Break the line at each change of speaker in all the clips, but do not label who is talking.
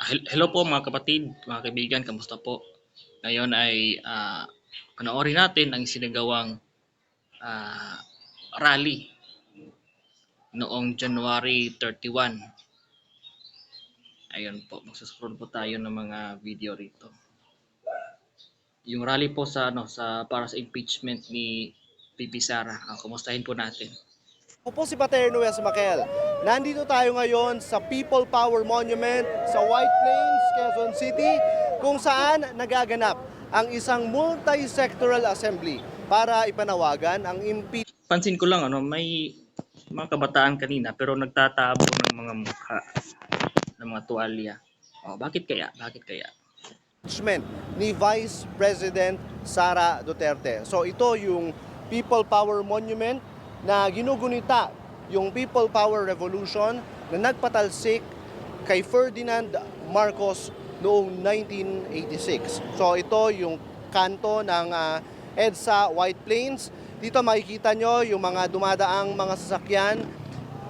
Hello po mga kapatid, mga kaibigan, kamusta po? Ngayon ay panoorin natin ang sinagawang ah, rally noong January 31. Ayun po, magsuscroll po tayo ng mga video rito. Yung rally po sa para sa impeachment ni PP Sara. Kumustahin po natin.
Ako po si Pater Nuez Maquel. Nandito tayo ngayon sa People Power Monument sa White Plains, Quezon City, kung saan nagaganap ang isang multi-sectoral assembly para ipanawagan ang impeachment.
Pansin ko lang may mga kabataan kanina pero nagtatabo ng mga mukha ng mga tuwalya. Bakit kaya? Bakit kaya?
Ni Vice President Sara Duterte. So ito yung People Power Monument na ginugunita yung People Power Revolution na nagpatalsik kay Ferdinand Marcos noong 1986. So ito yung kanto ng EDSA White Plains. Dito makikita nyo yung mga dumadaang mga sasakyan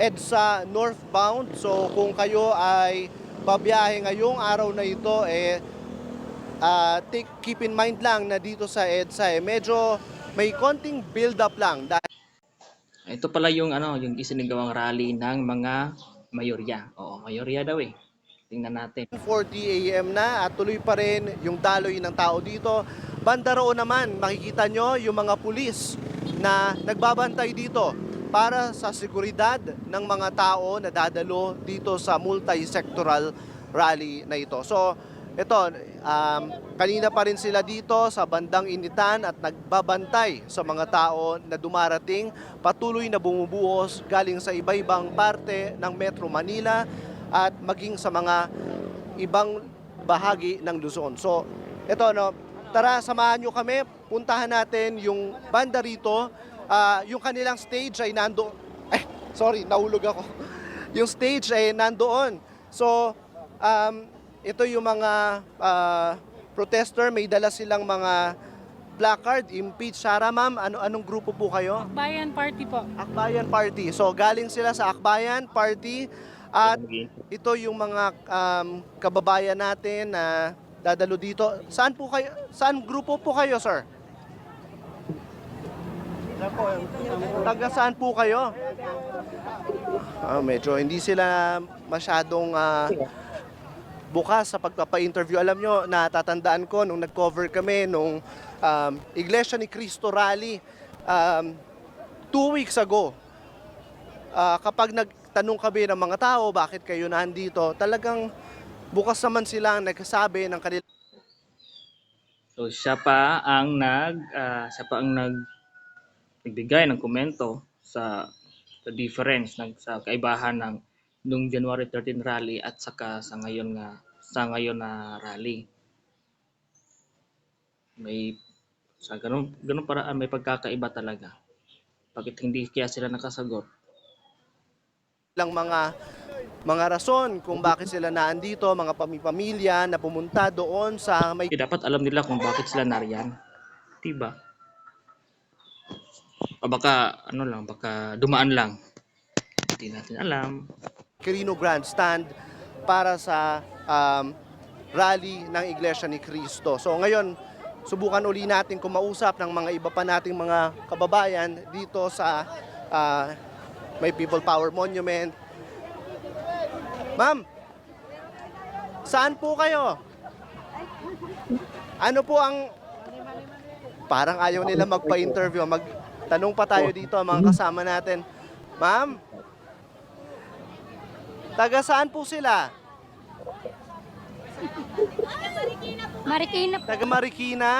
EDSA northbound. So kung kayo ay babiyahe ngayong araw na ito, keep in mind lang na dito sa EDSA medyo may konting build up lang.
Ito pala yung yung isinagawang rally ng mga mayorya. Oo, mayorya daw eh. Tingnan natin.
40 AM na at tuloy pa rin yung daloy ng tao dito. Banda roon naman, makikita nyo yung mga pulis na nagbabantay dito para sa seguridad ng mga tao na dadalo dito sa multi-sectoral rally na ito. So, ito, kanina pa rin sila dito sa bandang initan at nagbabantay sa mga tao na dumarating, patuloy na bumubuhos galing sa iba-ibang parte ng Metro Manila at maging sa mga ibang bahagi ng Luzon. So, ito tara samahan nyo kami, puntahan natin yung banda rito. Yung kanilang stage ay nahulog ako. Yung stage ay nandoon. So, ito yung mga protester, may dala silang mga placard, impeach Sara. Ma'am, anong grupo po kayo?
Akbayan Party po.
Akbayan Party. So galing sila sa Akbayan Party at ito yung mga kababayan natin na dadalo dito. Saan po kayo? Saan grupo po kayo, sir? Taga saan po kayo? Medyo hindi sila masyadong bukas sa pagpapa-interview. Alam nyo, natatandaan ko nung nag-cover kami nung Iglesia ni Cristo Rally 2 weeks ago. Kapag nagtanong kami ng mga tao, bakit kayo nandito, talagang bukas naman sila ang nagsasabi ng kanila.
So siya pa ang nagbigay ng komento sa difference sa kaibahan ng nung January 13 rally at saka sa ngayon na rally. May sa ganun paraan may pagkakaiba talaga. Bakit hindi kaya sila nakasagot?
Lang mga rason kung bakit sila naandito, mga pamilya na pumunta doon sa may
Dapat alam nila kung bakit sila nariyan. Diba? O baka baka dumaan lang. Hindi natin alam.
Quirino Grandstand para sa rally ng Iglesia ni Cristo. So ngayon, subukan uli natin kumausap ng mga iba pa nating mga kababayan dito sa may People Power Monument. Ma'am, saan po kayo? Ano po ang... Parang ayaw nila magpa-interview. Magtanong pa tayo dito mga kasama natin. Ma'am, taga saan po sila?
Marikina po.
Taga Marikina.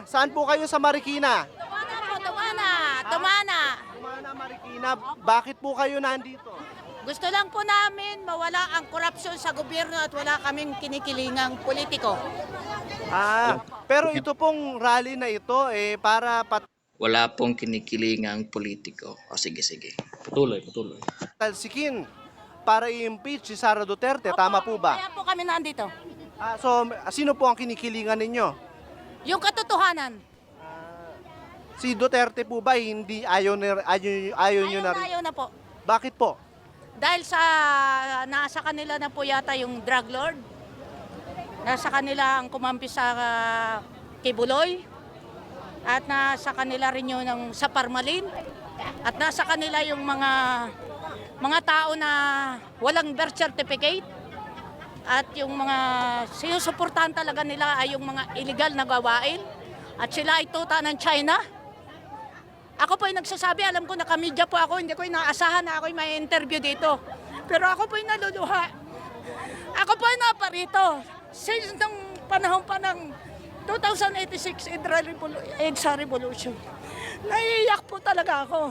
Saan po kayo sa Marikina?
Tumana.
Tumana, Marikina. Bakit po kayo nandito?
Gusto lang po namin mawala ang korupsyon sa gobyerno at wala kaming kinikilingang politiko.
Pero ito pong rally na ito para
Wala pong kinikilingang politiko. Sige. Patuloy.
patalsikin para i-impeach si Sara Duterte. Tama po ba?
Kaya po kami nandito.
So, sino po ang kinikilingan ninyo?
Yung katotohanan.
Si Duterte po ba hindi ayaw nyo na rin?
Ayaw na po.
Bakit po?
Dahil sa nasa kanila na po yata yung drug lord. Nasa kanila ang kumampi sa Kibuloy. At nasa kanila rin yun sa Parmalin. At nasa kanila yung mga tao na walang birth certificate. At yung mga sinusuportahan talaga nila ay yung mga illegal na gawain. At sila ay tuta ng China. Ako po yung nagsasabi, alam ko nakamedya po ako, hindi ko inaasahan na ako may interview dito. Pero ako po yung naluluha. Ako po yung naparito. Since nung panahon pa ng 2086 EDSA Revolution, naiiyak po talaga ako.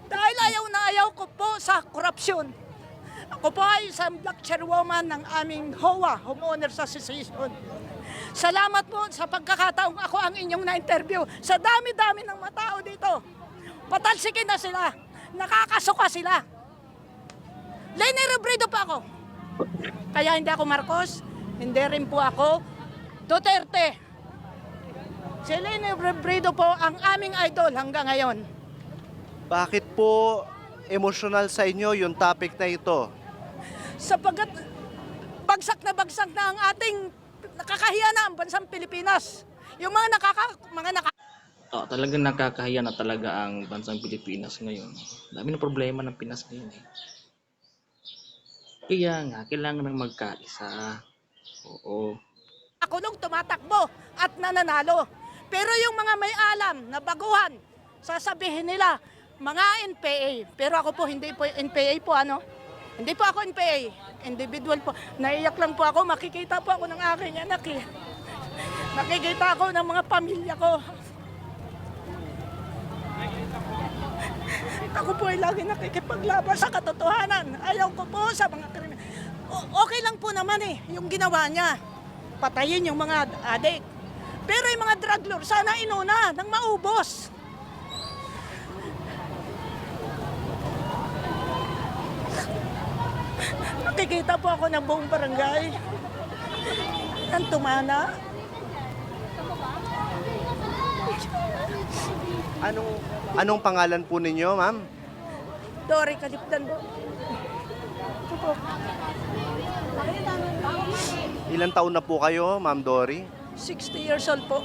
Dahil ayaw na ayaw ko po sa korupsyon. Ako po ay isang black chairwoman ng aming HOA, Homeowners Association. Salamat po sa pagkakataong ako ang inyong na-interview. Sa dami-dami ng mga tao dito, patalsikin na sila, nakakasuka sila. Leni Robredo pa ako. Kaya hindi ako Marcos, hindi rin po ako Duterte. Si Leni Robredo po ang aming idol hanggang ngayon.
Bakit po emotional sa inyo yung topic na ito?
Sapagkat bagsak na ang ating nakakahiya na ang bansang Pilipinas. Yung mga
Talagang nakakahiya na talaga ang bansang Pilipinas ngayon. Dami ng problema ng Pinas ngayon eh. Kaya nga, kailangan ng magkaisa. Oo.
nung tumatakbo at nananalo. Pero yung mga may alam na baguhan, sasabihin nila, mga NPA. Pero ako po, hindi po NPA po, ano? Hindi po ako NPA. Individual po. Naiyak lang po ako. Makikita po ako ng aking anak eh. Nakikita ako ng mga pamilya ko. Ako po ay lagi nakikipaglaban sa katotohanan. Ayaw ko po sa mga krimen. Okay lang po naman eh, yung ginawa niya. Patayin yung mga adik. Pero yung mga drug lord, sana inuna nang maubos. Nakikita po ako ng buong barangay. Ang tumana.
Anong pangalan po ninyo, ma'am?
Dory Kalipdan po. Ito po.
Ilang taon na po kayo, Ma'am Dory?
60 years old po.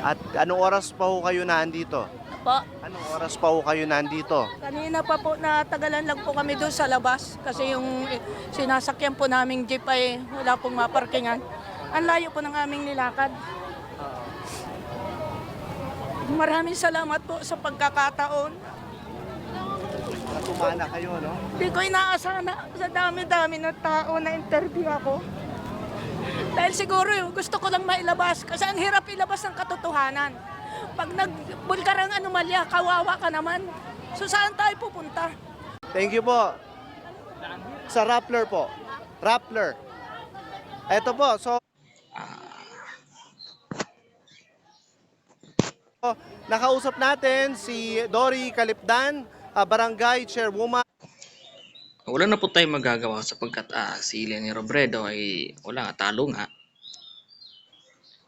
At anong oras pa ho kayo nandito?
Po.
Anong oras pa ho kayo nandito?
Kanina pa po, natagalan lang po kami doon sa labas. Kasi yung sinasakyan po naming jeep ay wala pong maparkingan. Ang layo po ng aming nilakad. Maraming salamat po sa pagkakataon.
Tumana kayo, no?
Hindi ko inaasahan na sa dami-dami ng tao na interview ako. Dahil siguro gusto ko lang mailabas kasi ang hirap ilabas ng katotohanan. Pag nagbulgar ang anomalya, kawawa ka naman. So saan tayo pupunta?
Thank you po. Sa Rappler po. Rappler. Eto po, so nakausap natin si Dory Kalipdan, Barangay Chairwoman.
Wala na po tayong magagawa sapagkat si Leni Robredo ay wala nga, talo nga.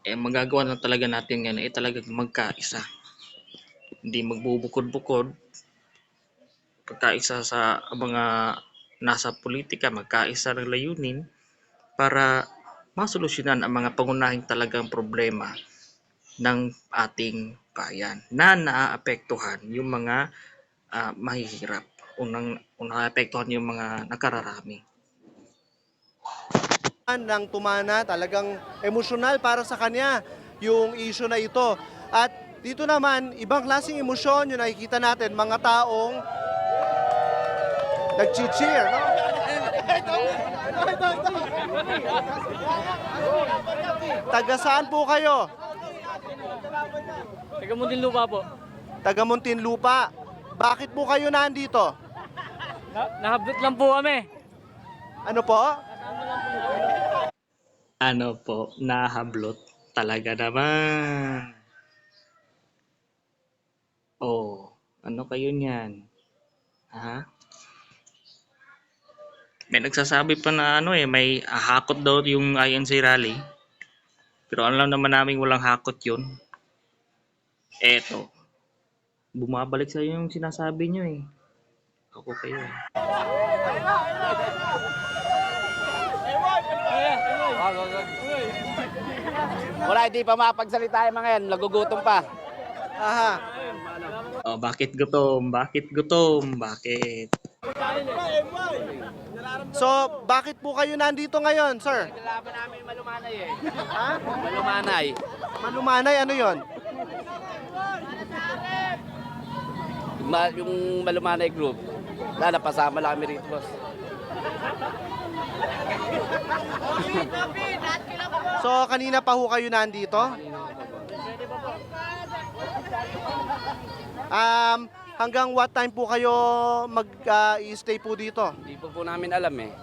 Magagawa na talaga natin ngayon ay talagang magkaisa. Hindi magbubukod-bukod. Pagkaisa sa mga nasa politika, magkaisa ng layunin para masolusyonan ang mga pangunahing talagang problema ng ating bayan na naaapektuhan yung mga mahihirap. Unang naapektuhan yung mga nakararami.
Ng tumana, talagang emosyonal para sa kanya yung issue na ito. At dito naman, ibang klaseng emosyon yung nakikita natin, mga taong nag-cheer, no? Taga saan po kayo?
Taga Muntinlupa po.
Taga Muntinlupa. Bakit po kayo nandito?
Nahabot lang po kami.
Ano po?
Ano po, nahablot talaga naman. Oh, ano kayo niyan? Ha? May nagsasabi pa na may hakot daw yung INC rally. Pero alam naman namin walang hakot yun. Eto, bumabalik sa yung sinasabi nyo eh. Ako kayo.
Wala, hindi pa makapagsalita yung mga yan. Nagugutom pa.
Aha.
Oh, bakit gutom? Bakit gutom? Bakit?
So, bakit po kayo nandito ngayon, sir?
Kailangan namin malumanay eh.
Ha?
Malumanay.
Malumanay, ano yon?
Yung malumanay group. Wala, napasama lang kami rito, boss.
So, kanina pa ho kayo nandito? Hanggang what time po kayo mag-stay po dito?
Hindi po namin alam eh.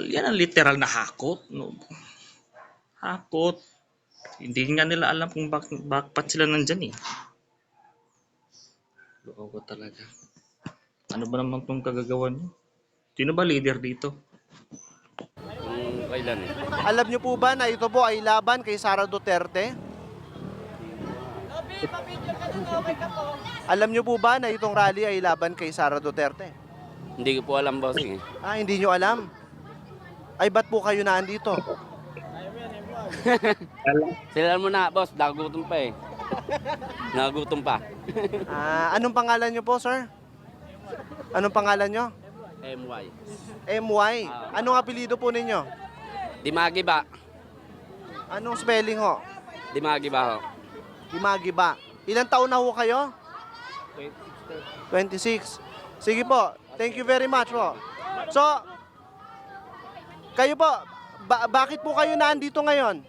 Yan ang literal na hakot. No? Hakot. Hindi nga nila alam kung bakit sila nandyan eh. Loko talaga. Ano ba naman itong kagagawa niyo? Sino ba leader dito?
Kung kailan eh.
Alam niyo po ba na ito po ay laban kay Sara Duterte? Alam niyo po ba na itong rally ay laban kay Sara Duterte?
Hindi ko po alam, boss eh.
Hindi niyo alam? Ay, ba't po kayo nandito?
Sila mo na, boss. Nagugutom pa eh. Nagugutom pa.
Anong pangalan niyo po, sir? Anong pangalan niyo?
MY.
MY. Anong apelyido po ninyo?
Dimagi ba?
Anong spelling ho?
Dimagi ba ho?
Dimagi ba? Ilang taon na ho kayo? 26. Sige po. Thank you very much po. So, kayo po, bakit po kayo nandito ngayon?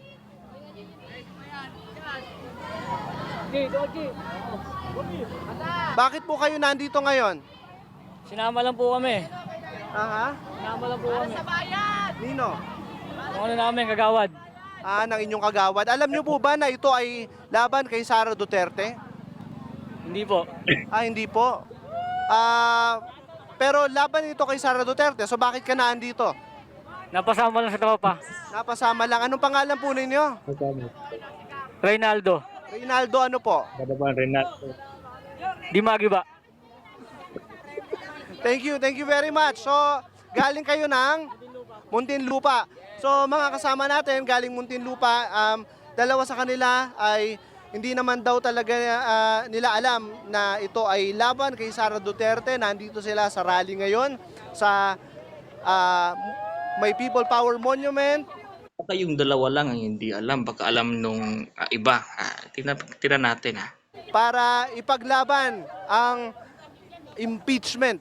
Bakit po kayo nandito ngayon?
Sinama lang po kami.
Aha.
Sinama lang po kami.
Nino?
Kung ano namin, kagawad.
Ng inyong kagawad. Alam niyo po ba na ito ay laban kay Sara Duterte?
Hindi po.
Hindi po. Pero laban ito kay Sara Duterte. So bakit ka nandito?
Napasama lang sa tropa.
Napasama lang. Anong pangalan po ninyo?
Reynaldo.
Reynaldo ano po?
Dimagi ba?
Thank you very much. So, galing kayo ng Muntinlupa. So, mga kasama natin, galing Muntinlupa, dalawa sa kanila ay hindi naman daw talaga nila alam na ito ay laban kay Sara Duterte. Nandito sila sa rally ngayon sa May People Power Monument.
Baka yung dalawa lang ang hindi alam. Baka alam nung iba. Tingnan natin ha.
Para ipaglaban ang impeachment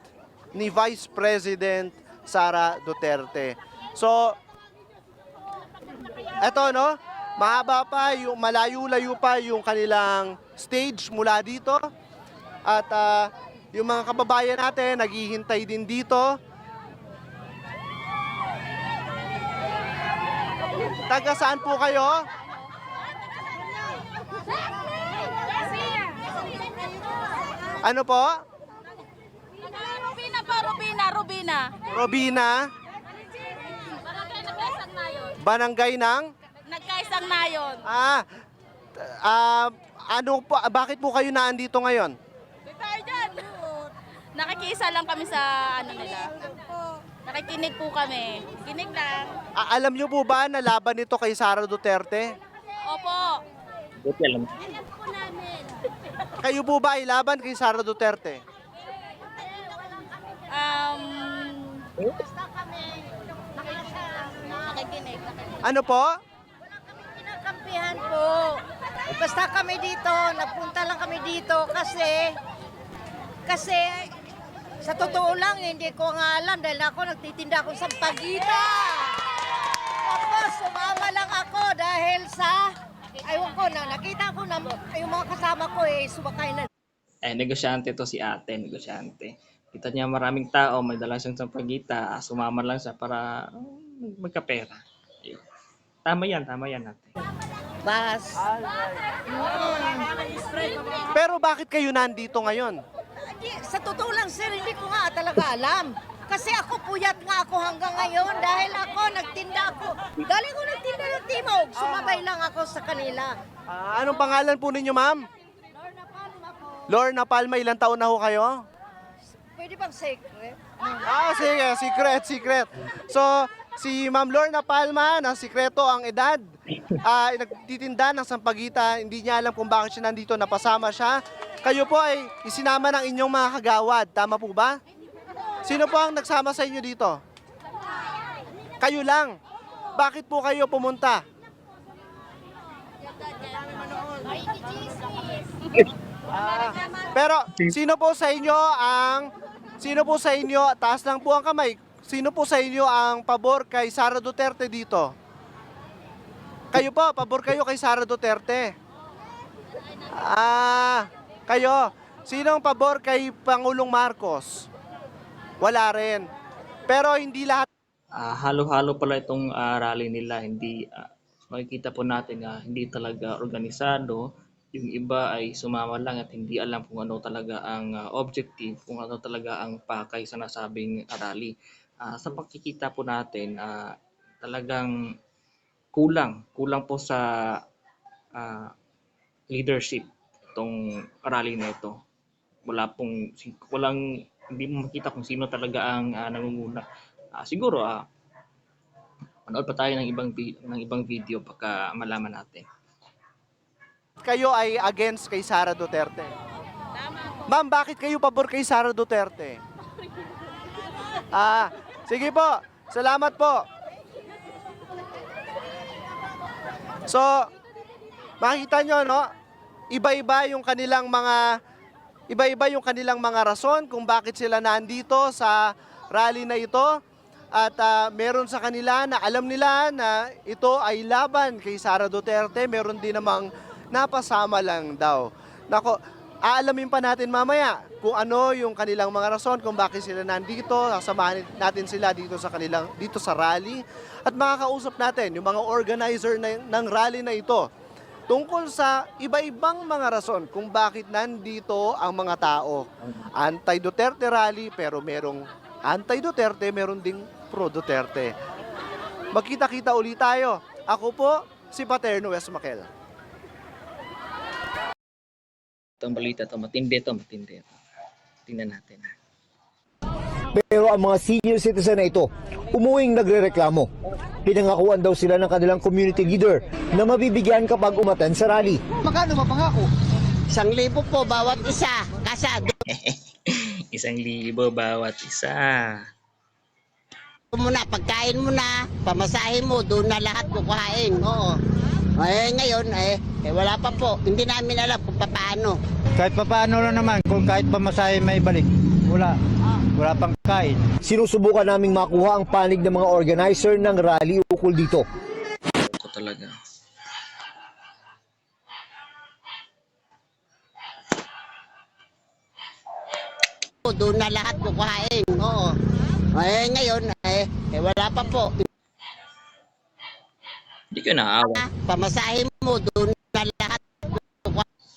ni Vice President Sara Duterte. So, eto no, mahaba pa, yung malayo-layo pa yung kanilang stage mula dito. At yung mga kababayan natin naghihintay din dito. Taga saan po kayo? Ano po?
Rubina po, Rubina.
Robina, Barangay ng?
Nagkaisang na yun.
Ano po, bakit po kayo naandito ngayon?
Tayo dyan. Nakikiisa lang kami sa ano nila. Nakikinig po kami. Kinig lang.
Alam niyo po ba na laban nito kay Sara Duterte?
Opo.
Buti alam.
Kayo po ba ay laban kay Sara Duterte?
Basta kami nakikinig.
Ano po?
Kampihan po. Basta kami dito, napunta lang kami dito kasi sa totoo lang hindi ko nga alam dahil ako nagtitinda ako sa pagita. Tapos sumama lang ako dahil sa ayun ko na nakita ko na yung mga kasama ko sumakay na.
Negosyante to si ate, negosyante. Kita niya maraming tao, may dala siyang sampagita, sumama lang siya para magkapera. Ayun. Tama yan ate.
Bas.
Pero bakit kayo nandito ngayon?
Sa totoo lang sir, hindi ko nga talaga alam. Kasi ako puyat nga ako hanggang ngayon dahil ako nagtinda ako. Galing ko nagtinda ng timog, sumabay lang ako sa kanila.
Anong pangalan po ninyo, ma'am? Lorna Palma, ilang taon na ho kayo?
Pwede bang secret?
Sige, secret. So, si Ma'am Lorna Palma, na sikreto ang edad, nagtitinda ng sampagita, hindi niya alam kung bakit siya nandito, napasama siya. Kayo po ay isinama ng inyong mga kagawad, tama po ba? Sino po ang nagsama sa inyo dito? Kayo lang. Bakit po kayo pumunta? Pero sino po sa inyo, taas lang po ang kamay, sino po sa inyo ang pabor kay Sara Duterte dito? Kayo po, pabor kayo kay Sara Duterte. Kayo, sinong pabor kay Pangulong Marcos? Wala rin. Pero hindi lahat.
Halo-halo pala itong rally nila. Hindi makikita po natin na hindi talaga organisado. Yung iba ay sumama lang at hindi alam kung ano talaga ang objective, kung ano talaga ang pakay sa nasabing rally. Sa pagkikita po natin, talagang kulang po sa leadership itong rally na ito. Hindi mo makita kung sino talaga ang nangunguna. Siguro manood pa tayo ng ibang video baka malaman natin.
Kayo ay against kay Sara Duterte. Ma'am, bakit kayo pabor kay Sara Duterte? Sige po. Salamat po. So, makikita nyo, no? Iba-iba yung kanilang mga rason kung bakit sila nandito sa rally na ito. At meron sa kanila na alam nila na ito ay laban kay Sara Duterte. Meron din namang napasama lang daw. Nako, aalamin pa natin mamaya kung ano yung kanilang mga rason kung bakit sila nandito. Sasamahan natin sila dito sa rally at makakausap natin yung mga organizer ng rally na ito tungkol sa iba-ibang mga rason kung bakit nandito ang mga tao. Anti-Duterte rally pero merong anti-Duterte, meron ding pro-Duterte. Magkita-kita ulit tayo. Ako po si Paterno West Maquel.
Itong balita to matindi. Tingnan natin.
Pero ang mga senior citizen na ito, umuwing nagrereklamo. Pinangakuan daw sila ng kanilang community leader na mabibigyan kapag umaten sa rally. Magkano mapangako?
1,000 po bawat isa. Kasado
1,000 bawat isa.
muna, pagkain mo na, pamasahe mo, doon na lahat kukuhain. Oo. Ngayon, wala pa po. Hindi namin alam kung paano.
Kahit papaano lang naman, kung kahit pamasahe may balik, wala pang kain.
Sinusubukan naming makuha ang panig ng mga organizer ng rally ukol dito.
Ako talaga.
Doon na lahat kukuhain. Oo. Ngayon, wala pa po.
Hindi ko naawa.
Pamasahe mo, doon na lahat.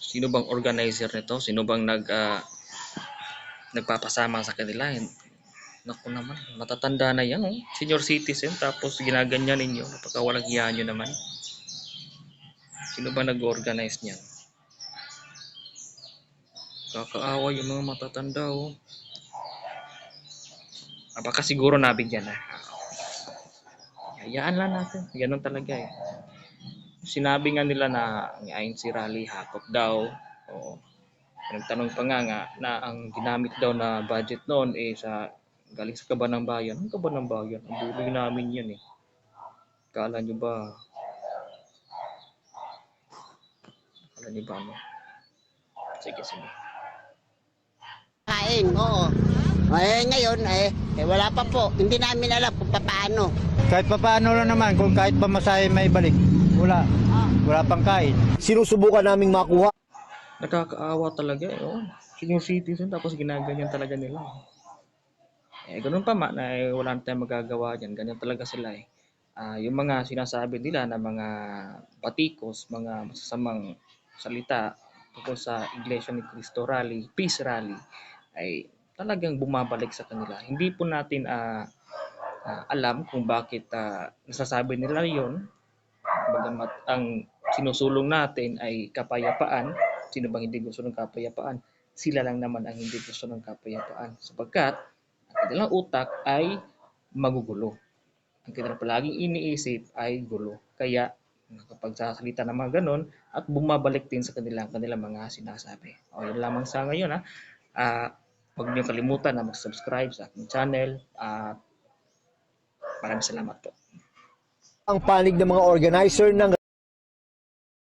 Sino bang organizer nito? Sino bang nagpapasama sa kanila? Naku naman, matatanda na yan. Oh. Senior citizen, tapos ginaganyan ninyo. Napakawalang hiya nyo naman. Sino ba nag-organize niyan? Kakaawa yung mga matatanda. Oh. Baka siguro nabigyan na. Hayaan lang natin. Ganun talaga eh. Sinabi nga nila na ang INC rally hakot daw. Oo. Nagtanong pa nga na ang ginamit daw na budget noon galing sa Kaban ng Bayan. Ang Kaban ng Bayan, ang buloy namin yan eh. Kala nyo ba? Ano? Sige.
Kain, oo. Ngayon, wala pa po. Hindi namin alam kung paano.
Kahit papaano lang naman, kung kahit pamasahe may balik, wala pang kain.
Sinusubukan naming makuha.
Nakakaawa talaga eh. Oh. Senior citizen tapos ginaganyan talaga nila. Ganun pa man wala na tayong magagawa dyan. Ganyan talaga sila eh. Yung mga sinasabi nila na mga batikos, mga masasamang salita tungkol sa Iglesia ni Cristo rally, peace rally, ay talagang bumabalik sa kanila. Hindi po natin alam kung bakit nasasabi nila yon. Bagamat ang sinusulong natin ay kapayapaan. Sino bang hindi gusto ng kapayapaan? sila lang naman ang hindi gusto ng kapayapaan sapagkat ang kanilang utak ay magugulo. Ang kanilang palaging iniisip ay gulo. Kaya kapag sasalita ng mga ganon at bumabalik din sa kanilang mga sinasabi. O yun lamang sa ngayon ha. Huwag niyo kalimutan na mag-subscribe sa aking channel at maraming salamat po.
Ang panig ng mga organizer ng